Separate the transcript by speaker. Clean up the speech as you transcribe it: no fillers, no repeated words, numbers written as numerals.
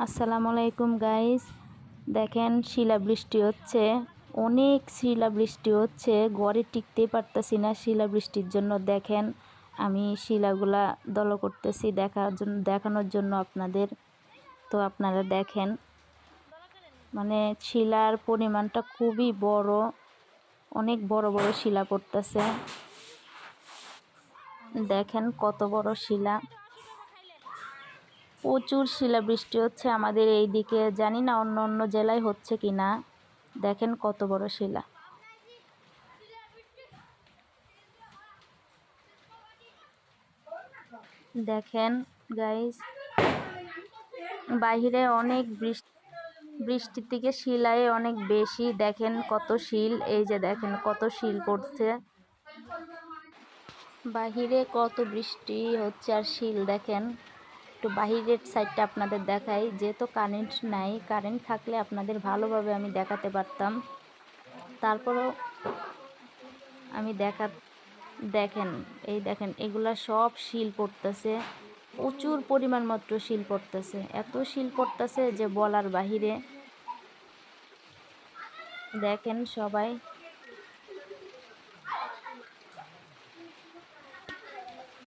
Speaker 1: আসসালামু আলাইকুম গাইস, দেখেন শিলাবৃষ্টি হচ্ছে, অনেক শিলাবৃষ্টি হচ্ছে, ঘরে টিকতেই পারতেছি না শিলাবৃষ্টির জন্য। দেখেন আমি শিলাগুলা দলো করতেছি দেখানোর জন্য আপনাদের। তো আপনারা দেখেন, মানে শিলার পরিমাণটা খুবই বড়, অনেক বড় বড় শিলা পড়তেছে। দেখেন কত বড় শিলা, প্রচুর শিলাবৃষ্টি হচ্ছে আমাদের এই দিকে, জানি না অন্য অন্য জেলায় হচ্ছে কি না। দেখেন কত বড় শিলা। দেখেন গাইস, বাইরে অনেক বৃষ্টির থেকে শিলায় অনেক বেশি। দেখেন কত শিল, এই যে দেখেন কত শিল পড়ছে, বাহিরে কত বৃষ্টি হচ্ছে আর শিল দেখেন। একটু বাহিরের সাইডটা আপনাদের দেখাই, যেহেতু কারেন্ট নাই, কারেন্ট থাকলে আপনাদের ভালোভাবে আমি দেখাতে পারতাম, তারপরেও আমি দেখেন, এই দেখেন এগুলা সব শিল পড়তেছে, প্রচুর পরিমাণ মাত্র শিল পড়তেছে, এত শিল পড়তেছে যে বলার বাহিরে। দেখেন সবাই।